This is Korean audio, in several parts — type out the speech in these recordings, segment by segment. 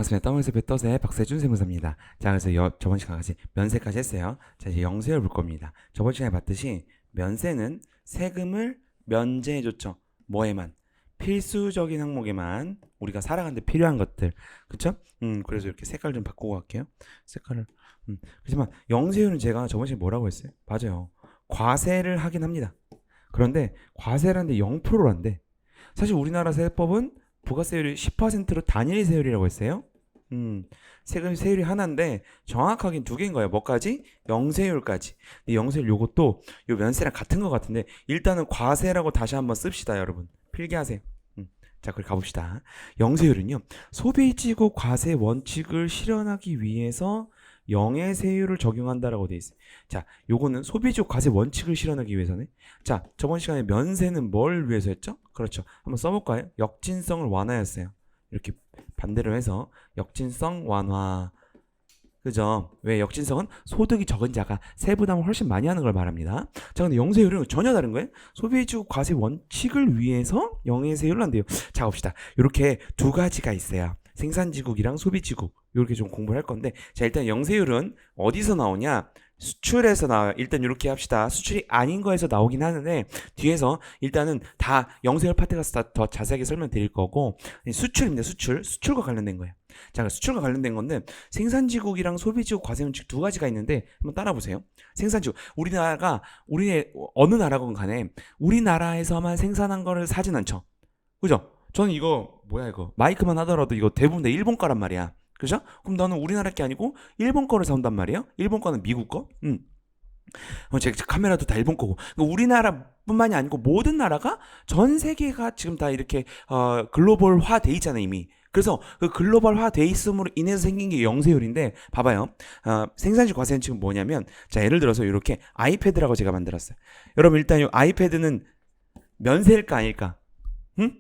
반갑습니다. 떠물세배 떠세 박세준 세무사입니다. 자, 그래서 저번 시간까지 면세까지 했어요. 자, 이제 영세를 볼 겁니다. 저번 시간에 봤듯이 면세는 세금을 면제해줬죠. 뭐에만? 필수적인 항목에만 우리가 살아가는데 필요한 것들. 그쵸? 그래서 이렇게 색깔 좀 바꾸고 갈게요. 색깔을. 그렇지만 영세율은 제가 저번 시간에 뭐라고 했어요? 맞아요. 과세를 하긴 합니다. 그런데 과세라는데 0%란데 사실 우리나라 세법은 부가세율이 10%로 단일 세율이라고 했어요. 세금 세율이 하나인데 정확하긴 두 개인 거예요. 뭐까지? 영세율까지. 근데 영세율 요것도 요 면세랑 같은 것 같은데 일단은 과세라고 다시 한번 씁시다, 여러분. 필기하세요. 자, 그리 가봅시다. 영세율은요, 소비지구 과세 원칙을 실현하기 위해서 영해세율을 적용한다라고 돼 있어요. 자, 요거는 소비지구 과세 원칙을 실현하기 위해서네. 자, 저번 시간에 면세는 뭘 위해서 했죠? 그렇죠. 한번 써볼까요? 역진성을 완화했어요. 이렇게 반대로 해서 역진성 완화. 그죠? 왜 역진성은 소득이 적은 자가 세부담을 훨씬 많이 하는 걸 말합니다. 자, 근데 영세율은 전혀 다른 거예요. 소비지구 과세 원칙을 위해서 영해세율을 한대요. 자, 봅시다. 이렇게 두 가지가 있어요. 생산지국이랑 소비지국. 이렇게 좀 공부를 할 건데, 자, 일단 영세율은 어디서 나오냐? 수출에서 나와요. 일단 이렇게 합시다. 수출이 아닌 거에서 나오긴 하는데 뒤에서 일단은 다 영세율 파트 가서 더 자세하게 설명드릴 거고, 수출입니다. 수출과 관련된 거예요. 자, 수출과 관련된 건데 생산지국이랑 소비지국 과세원칙 두 가지가 있는데 한번 따라 보세요. 생산지국, 우리나라가 어느 나라건 간에 우리나라에서만 생산한 거를 사진 않죠. 그죠? 저는 이거 뭐야, 이거 마이크만 하더라도 이거 대부분 다 일본 거란 말이야. 그죠? 그럼 나는 우리나라 게 아니고 일본 거를 사온단 말이에요. 일본 거는 미국 거. 제 카메라도 다 일본 거고. 우리나라뿐만이 아니고 모든 나라가, 전 세계가 지금 다 이렇게 글로벌화 돼 있잖아요, 이미. 그래서 그 글로벌화 돼 있음으로 인해서 생긴 게 영세율인데, 봐봐요. 생산지 과세는 지금 뭐냐면, 자, 예를 들어서 이렇게 아이패드라고 제가 만들었어요. 여러분, 일단 이 아이패드는 면세일까 아닐까? 응?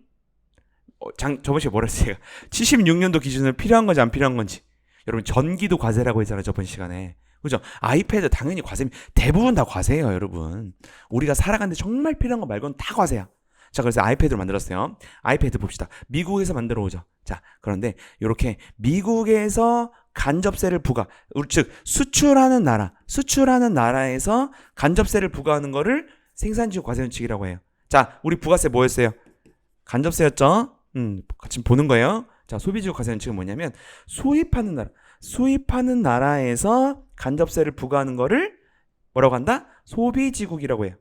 저번 시간에 뭐라 했어요? 76년도 기준으로 필요한 건지 안 필요한 건지. 여러분, 전기도 과세라고 했잖아요, 저번 시간에. 그죠? 아이패드 당연히 과세, 대부분 다 과세예요, 여러분. 우리가 살아가는데 정말 필요한 거 말고는 다 과세야. 자, 그래서 아이패드를 만들었어요. 아이패드 봅시다. 미국에서 만들어 오죠. 자, 그런데 이렇게 미국에서 간접세를 부과, 즉 수출하는 나라에서 간접세를 부과하는 거를 생산지구 과세원칙이라고 해요. 자, 우리 부가세 뭐였어요? 간접세였죠? 같이 보는 거예요. 자, 소비지구 과세원칙은 뭐냐면 수입하는 나라에서 간접세를 부과하는 거를 뭐라고 한다? 소비지국이라고 해요.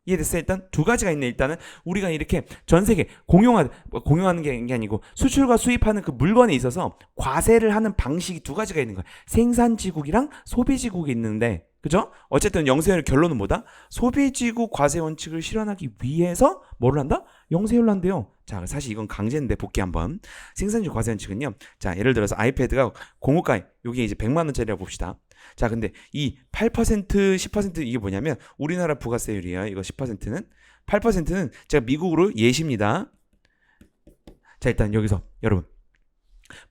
이해됐어요? 일단 두 가지가 있네. 일단은 우리가 이렇게 전 세계 공용하는 게 아니고 수출과 수입하는 그 물건에 있어서 과세를 하는 방식이 두 가지가 있는 거야. 생산지국이랑 소비지국이 있는데, 그죠? 어쨌든 영세율 결론은 뭐다? 소비지국 과세 원칙을 실현하기 위해서 뭐를 한다? 영세율을 한대요. 자, 사실 이건 강제인데 볼게 한번. 생산지국 과세 원칙은요. 자, 예를 들어서 아이패드가 공호가에 여기 이제 100만 원짜리라고 봅시다. 자, 근데 이 8%, 10% 이게 뭐냐면 우리나라 부가세율이에요. 이거 10%는 8%는 제가 미국으로 예시입니다. 자, 일단 여기서 여러분,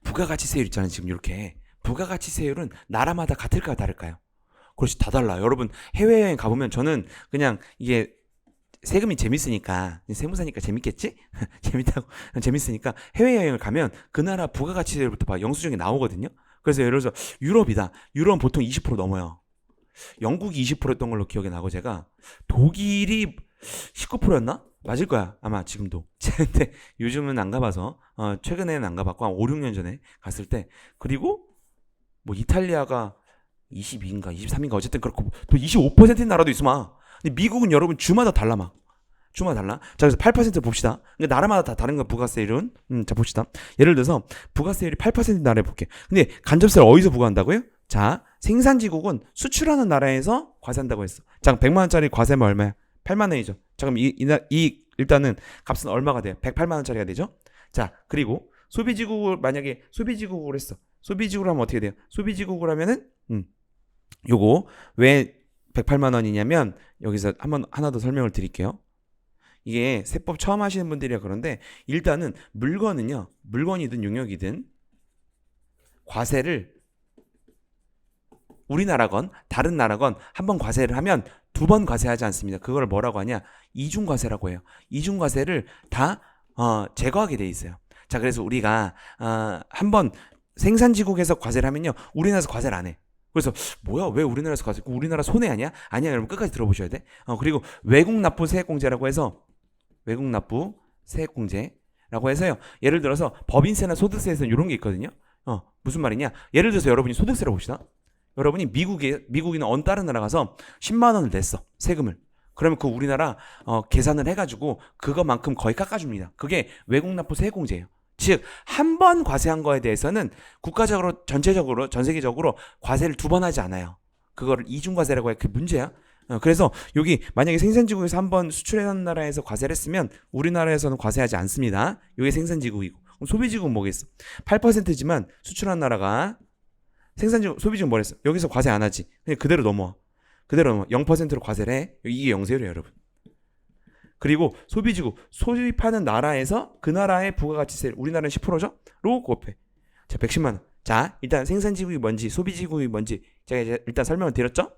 부가가치세율 있잖아요. 지금 이렇게 부가가치세율은 나라마다 같을까요, 다를까요? 그렇지, 다 달라요. 여러분, 해외여행 가보면 저는 그냥 이게 세금이 재밌으니까, 세무사니까 재밌겠지? 재밌으니까 해외여행을 가면 그 나라 부가가치세율부터 봐, 영수증이 나오거든요. 그래서 예를 들어서 유럽이다. 유럽은 보통 20% 넘어요. 영국이 20%였던 걸로 기억이 나고, 제가 독일이 19%였나? 맞을 거야, 아마 지금도. 근데 요즘은 안 가봐서, 최근에는 안 가봤고 한 5, 6년 전에 갔을 때. 그리고 뭐 이탈리아가 22인가 23인가 어쨌든 그렇고 또 25%인 나라도 있으마. 근데 미국은 여러분 주마다 달라 막. 주마다 달라. 자, 그래서 8% 봅시다. 근데 나라마다 다 다른 거야, 부가세율은. 자, 봅시다. 예를 들어서 부가세율이 8%인 나라에 볼게. 근데 간접세를 어디서 부과한다고요? 자, 생산지국은 수출하는 나라에서 과세한다고 했어. 자, 100만 원짜리 과세면 얼마야? 8만 원이죠. 자, 그럼 일단은 값은 얼마가 돼요? 108만 원짜리가 되죠? 자, 그리고 소비지국을 만약에 소비지국으로 했어. 소비지국으로 하면 어떻게 돼요? 소비지국으로 하면은 요거 왜 108만 원이냐면, 여기서 하나 더 설명을 드릴게요. 이게 세법 처음 하시는 분들이라 그런데, 일단은 물건이든 용역이든 과세를 우리나라건 다른 나라건 한 번 과세를 하면 두 번 과세하지 않습니다. 그걸 뭐라고 하냐? 이중과세라고 해요. 이중과세를 다 제거하게 돼 있어요. 자, 그래서 우리가 한번 생산지국에서 과세를 하면요, 우리나라에서 과세를 안 해. 그래서 뭐야, 왜 우리나라에서 과세? 우리나라 손해 아니야? 아니야, 여러분 끝까지 들어보셔야 돼. 그리고 외국 납부 세액공제라고 해서 외국 납부 세액공제라고 해서요. 예를 들어서 법인세나 소득세에서는 이런 게 있거든요. 무슨 말이냐? 예를 들어서 여러분이 소득세를 봅시다. 여러분이 미국이나 어느 다른 나라 가서 10만 원을 냈어, 세금을. 그러면 그 우리나라 계산을 해가지고 그거만큼 거의 깎아줍니다. 그게 외국 납부 세액공제예요. 즉, 한 번 과세한 거에 대해서는 국가적으로 전체적으로 전 세계적으로 과세를 두 번 하지 않아요. 그거를 이중과세라고 해. 그게 문제야. 그래서 여기 만약에 생산지국에서 한 번 수출하는 나라에서 과세를 했으면 우리나라에서는 과세하지 않습니다. 이게 생산지국이고. 그럼 소비지국은 뭐겠어? 8%지만 수출하는 나라가 생산지국, 소비지국 뭐랬어? 여기서 과세 안 하지. 그냥 그대로 넘어와. 0%로 과세를 해. 이게 영세율이에요, 여러분. 그리고 소비지국, 소비하는 나라에서 그 나라의 부가가치세를, 우리나라는 10%죠? 로 곱해. 자, 110만 원. 자, 일단 생산지국이 뭔지, 소비지국이 뭔지 제가 이제 일단 설명을 드렸죠?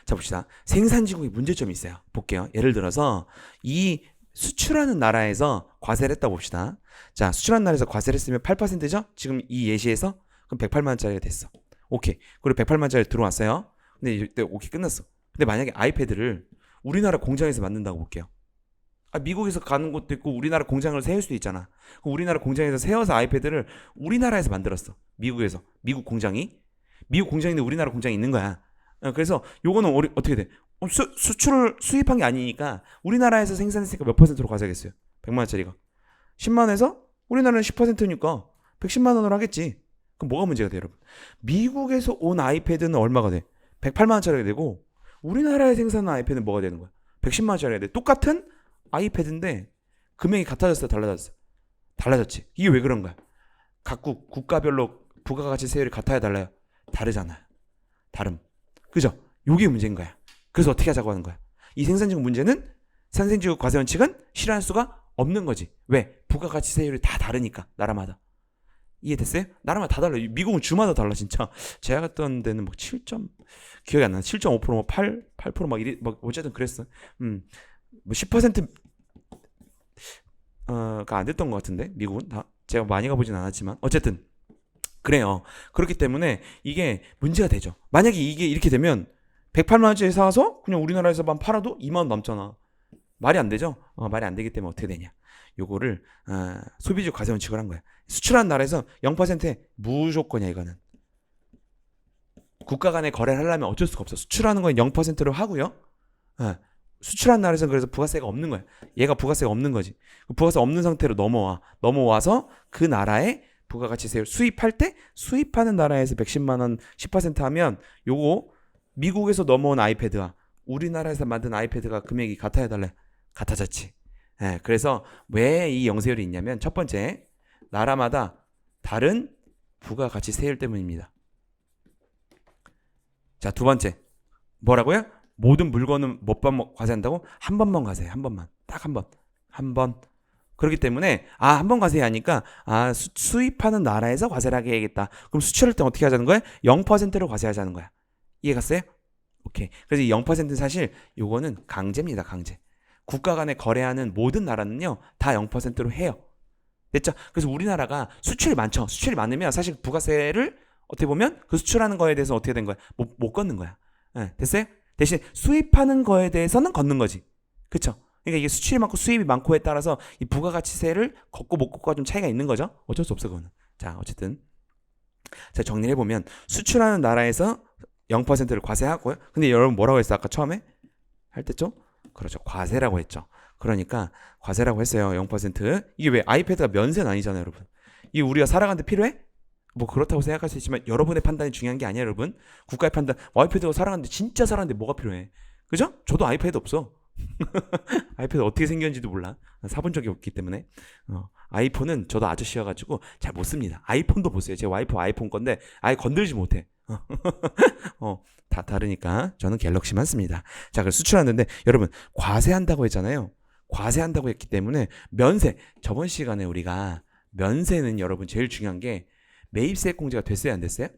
자, 봅시다. 생산지국이 문제점이 있어요. 볼게요. 예를 들어서 이 수출하는 나라에서 과세를 했다고 봅시다. 자, 수출하는 나라에서 과세를 했으면 8%죠? 지금 이 예시에서 그럼 108만 원짜리가 됐어. 오케이. 그리고 108만 원짜리 들어왔어요. 근데 이때 오케이 끝났어. 근데 만약에 아이패드를 우리나라 공장에서 만든다고 볼게요. 미국에서 가는 것도 있고 우리나라 공장을 세울 수도 있잖아. 그럼 우리나라 공장에서 세워서 아이패드를 우리나라에서 만들었어. 미국에서. 미국 공장인데 우리나라 공장이 있는 거야. 그래서 요거는 어떻게 돼? 수출을 수입한 게 아니니까 우리나라에서 생산했으니까 몇 %로 과세하겠어요? 100만 원짜리가 10만 원에서 우리나라는 10%니까 110만 원으로 하겠지. 그럼 뭐가 문제가 돼요, 여러분? 미국에서 온 아이패드는 얼마가 돼? 108만 원짜리가 되고 우리나라에 생산한 아이패드는 뭐가 되는 거야? 110만 원짜리가 돼. 똑같은 아이패드인데 금액이 같아졌어, 달라졌어? 달라졌지. 이게 왜 그런 거야? 각국 국가별로 부가가치세율이 같아야 달라요? 다르잖아요. 다름. 그죠? 요게 문제인 거야. 그래서 어떻게 하자고 하는 거야? 이 생산지국 문제는 생산지국 과세 원칙은 실현할 수가 없는 거지. 왜? 부가가치세율이 다 다르니까, 나라마다. 이해됐어요? 나라마다 다 달라. 미국은 주마다 달라, 진짜. 제가 갔던 데는 막 7점, 기억이 안 나. 7.5%, 뭐 8% 막 이리, 막 어쨌든 그랬어. 뭐 10%, 가 안 됐던 것 같은데, 미국은. 다. 제가 많이 가보진 않았지만. 어쨌든. 그래요. 그렇기 때문에 이게 문제가 되죠. 만약에 이게 이렇게 되면 108만 원짜리 사서 그냥 우리나라에서만 팔아도 2만 원 남잖아. 말이 안 되죠? 말이 안 되기 때문에 어떻게 되냐? 요거를 소비주 과세 원칙을 한 거야. 수출하는 나라에서 0%에 무조건이야, 이거는. 국가 간에 거래를 하려면 어쩔 수가 없어. 수출하는 건 0%로 하고요. 수출하는 나라에서는 그래서 부가세가 없는 거야. 얘가 부가세가 없는 거지. 부가세 없는 상태로 넘어와서 그 나라에 부가가치세율 수입할 때 수입하는 나라에서 110만 원 10% 하면 요거 미국에서 넘어온 아이패드와 우리나라에서 만든 아이패드가 금액이 같아야 달래? 같아졌지. 그래서 왜 이 영세율이 있냐면 첫 번째, 나라마다 다른 부가가치세율 때문입니다. 자, 두 번째, 뭐라고요? 모든 물건은 몇 번 과세한다고? 한 번만 과세해. 한 번만. 딱 한 번. 한 번. 그렇기 때문에 한 번 과세하니까 수입하는 나라에서 과세를 하게 해야겠다. 그럼 수출할 때 어떻게 하자는 거야? 0%로 과세하자는 거야. 이해 갔어요? 오케이. 그래서 이 0%는 사실 요거는 강제입니다. 강제. 국가 간에 거래하는 모든 나라는요 다 0%로 해요. 됐죠? 그래서 우리나라가 수출이 많죠. 수출이 많으면 사실 부가세를 어떻게 보면 그 수출하는 거에 대해서 어떻게 된 거야? 못 걷는 거야. 됐어요? 대신 수입하는 거에 대해서는 걷는 거지. 그쵸? 그러니까 이게 수출이 많고 수입이 많고에 따라서 이 부가가치세를 걷고 못 걷고가 좀 차이가 있는 거죠. 어쩔 수 없어, 그거는. 자, 어쨌든 자, 정리를 해보면 수출하는 나라에서 0%를 과세하고요. 근데 여러분 뭐라고 했어? 아까 처음에 할 때죠? 그렇죠. 과세라고 했죠. 그러니까 과세라고 했어요. 0%. 이게 왜 아이패드가 면세는 아니잖아요, 여러분. 이게 우리가 살아가는데 필요해? 뭐 그렇다고 생각할 수 있지만 여러분의 판단이 중요한 게 아니에요, 여러분. 국가의 판단. 아이패드가 살아가는데 진짜 살아가는데 뭐가 필요해? 그죠? 저도 아이패드 없어. 아이패드 어떻게 생겼는지도 몰라. 사본 적이 없기 때문에. 아이폰은 저도 아저씨여가지고 잘 못 씁니다. 아이폰도 보세요. 제 와이프 아이폰 건데 아예 건들지 못해. 다 다르니까 저는 갤럭시만 씁니다. 자, 그래서 수출하는데 여러분 과세한다고 했잖아요. 과세한다고 했기 때문에 면세. 저번 시간에 우리가 면세는 여러분 제일 중요한 게 매입세액 공제가 됐어요, 안 됐어요?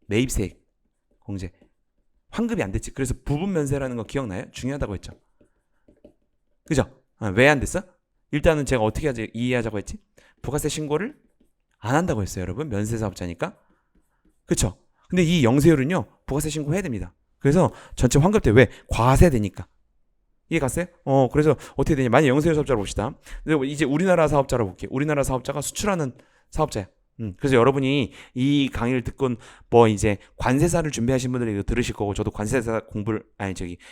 매입세액 공제. 환급이 안 됐지. 그래서 부분 면세라는 거 기억나요? 중요하다고 했죠. 그죠? 왜 안 됐어? 일단은 제가 어떻게 이해하자고 했지? 부가세 신고를 안 한다고 했어요, 여러분. 면세 사업자니까. 그쵸? 근데 이 영세율은요, 부가세 신고해야 됩니다. 그래서 전체 환급대 왜? 과세되니까. 이해 갔어요? 그래서 어떻게 되냐? 만약 영세율 사업자로 봅시다. 근데 이제 우리나라 사업자로 볼게요. 우리나라 사업자가 수출하는 사업자야. 그래서 여러분이 이 강의를 듣고 뭐 이제 관세사를 준비하신 분들이 이거 들으실 거고, 저도 관세사 공부를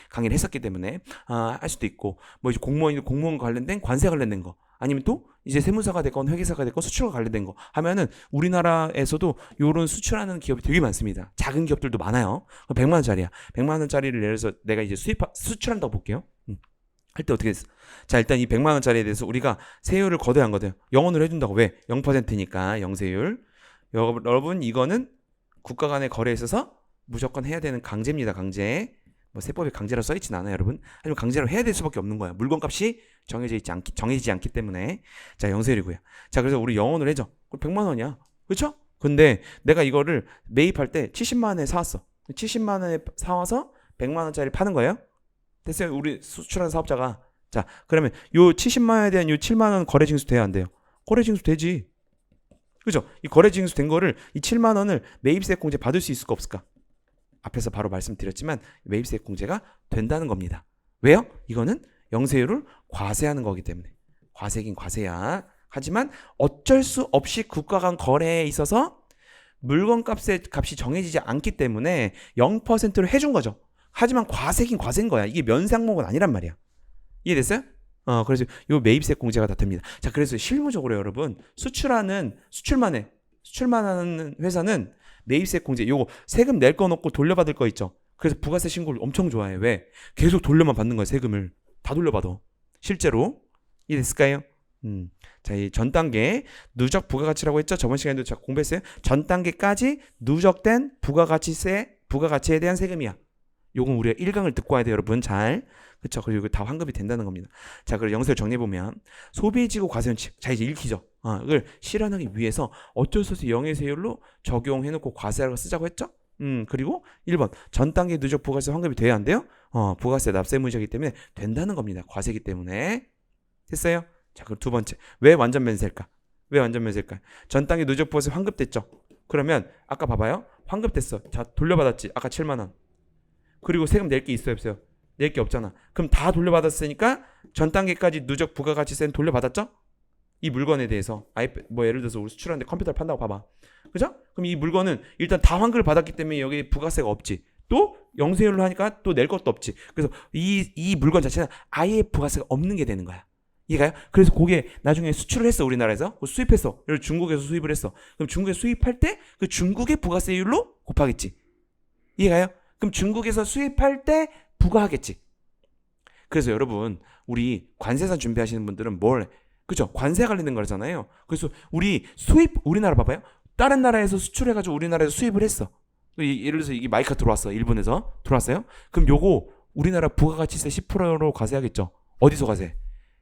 강의를 했었기 때문에 할 수도 있고, 뭐 이제 공무원 관련된 관세 관련된 거, 아니면 또 이제 세무사가 됐건 회계사가 됐건 수출과 관련된 거 하면은 우리나라에서도 요런 수출하는 기업이 되게 많습니다. 작은 기업들도 많아요. 100만 원짜리야. 100만 원짜리를 예를 들어서 내가 이제 수출한다고 볼게요. 할 때 어떻게 됐어? 자, 일단 이 100만 원짜리에 대해서 우리가 세율을 거둬야 안 거둬요? 영원으로 해준다고. 왜? 0%니까 영세율. 여러분 이거는 국가 간의 거래에 있어서 무조건 해야 되는 강제입니다. 강제. 뭐 세법에 강제로 써있진 않아요, 여러분. 하지만 강제로 해야 될 수밖에 없는 거야. 물건값이 정해지지 않기 때문에. 자, 영세율이고요. 자, 그래서 우리 영원으로 해줘. 100만 원이야. 그렇죠? 근데 내가 이거를 매입할 때 70만 원에 사왔어. 70만 원에 사와서 100만 원짜리 파는 거예요? 됐어요. 우리 수출하는 사업자가. 자, 그러면 요 70만 원에 대한 요 7만 원 거래 징수 돼야 안 돼요? 거래 징수 되지. 그죠? 이 거래 징수 된 거를 이 7만 원을 매입세 공제 받을 수 있을까 없을까? 앞에서 바로 말씀드렸지만 매입세 공제가 된다는 겁니다. 왜요? 이거는 영세율을 과세하는 거기 때문에. 과세긴 과세야. 하지만 어쩔 수 없이 국가 간 거래에 있어서 물건 값이 정해지지 않기 때문에 0%를 해준 거죠. 하지만 과세긴 과세인 거야. 이게 면세항목은 아니란 말이야. 이해됐어요? 그래서 요 매입세 공제가 다 됩니다. 자, 그래서 실무적으로 여러분 수출만 하는 회사는 매입세 공제 요거 세금 낼 거 넣고 돌려받을 거 있죠. 그래서 부가세 신고를 엄청 좋아해. 왜? 계속 돌려만 받는 거야. 세금을 다 돌려받아. 실제로. 이해됐을까요? 자, 이 전 단계 누적 부가가치라고 했죠. 저번 시간에도 제가 공부했어요. 전 단계까지 누적된 부가가치에 대한 세금이야. 요건 우리가 1강을 듣고 와야 돼요, 여러분. 잘. 그쵸? 그리고 이거 다 환급이 된다는 겁니다. 자, 그리고 영세를 정리해보면 소비지구 과세원칙. 자, 이제 읽히죠? 이걸 실현하기 위해서 어쩔 수 없이 영세율로 적용해놓고 과세라고 쓰자고 했죠? 그리고 1번 전 단계 누적 부가세 환급이 돼야 안 돼요? 부가세 납세무이자이기 때문에 된다는 겁니다. 과세이기 때문에. 됐어요? 자, 그리고 두 번째. 왜 완전 면세일까? 전 단계 누적 부가세 환급됐죠? 그러면 아까 봐봐요. 환급됐어. 자, 돌려받았지. 아까 7만 원. 그리고 세금 낼 게 있어요, 없어요? 낼 게 없잖아. 그럼 다 돌려받았으니까 전 단계까지 누적 부가가치세는 돌려받았죠? 이 물건에 대해서 뭐 예를 들어서 우리 수출하는데 컴퓨터를 판다고 봐봐. 그죠? 그럼 이 물건은 일단 다 환급을 받았기 때문에 여기 부가세가 없지. 또 영세율로 하니까 또 낼 것도 없지. 그래서 이 물건 자체는 아예 부가세가 없는 게 되는 거야. 이해가요? 그래서 그게 나중에 수출을 했어, 우리나라에서. 수입했어. 예를 들어 중국에서 수입을 했어. 그럼 중국에서 수입할 때 그 중국의 부가세율로 곱하겠지. 이해가요? 그럼 중국에서 수입할 때 부과하겠지. 그래서 여러분 우리 관세사 준비하시는 분들은 그죠? 관세 관련된 거잖아요. 그래서 우리나라 봐봐요. 다른 나라에서 수출해가지고 우리나라에서 수입을 했어. 예를 들어서 이게 마이카 들어왔어. 일본에서 들어왔어요. 그럼 요거 우리나라 부가가치세 10%로 과세하겠죠. 어디서 과세?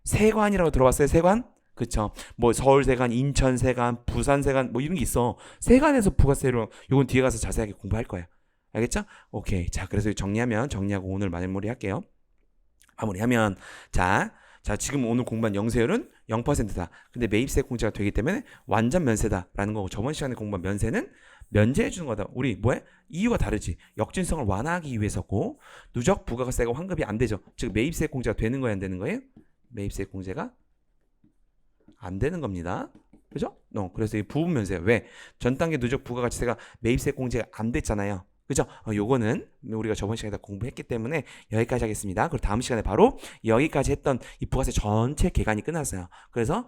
세관이라고 들어봤어요? 세관? 그쵸? 뭐 서울세관, 인천세관, 부산세관 뭐 이런 게 있어. 세관에서 부가세로 요건 뒤에 가서 자세하게 공부할 거예요. 알겠죠? 오케이. 자, 그래서 정리하고 오늘 마무리 할게요. 마무리하면 자, 지금 오늘 공부한 영세율은 0%다. 근데 매입세 공제가 되기 때문에 완전 면세다라는 거고, 저번 시간에 공부한 면세는 면제해 주는 거다. 우리 이유가 다르지. 역진성을 완화하기 위해서고, 누적 부가세가 환급이 안 되죠. 즉 매입세 공제가 되는 거예요, 안 되는 거예요? 매입세 공제가 안 되는 겁니다. 그죠? 그래서 이 부분 면세. 왜? 전 단계 누적 부가가치세가 매입세 공제가 안 됐잖아요. 그죠? 요거는 우리가 저번 시간에 다 공부했기 때문에 여기까지 하겠습니다. 그리고 다음 시간에 바로 여기까지 했던 이 부가세 전체 개간이 끝났어요. 그래서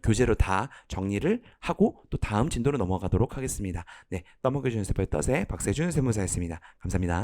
교재로 다 정리를 하고 또 다음 진도로 넘어가도록 하겠습니다. 네, 떠먹여주는 세법의 떠세 박세준 세무사였습니다. 감사합니다.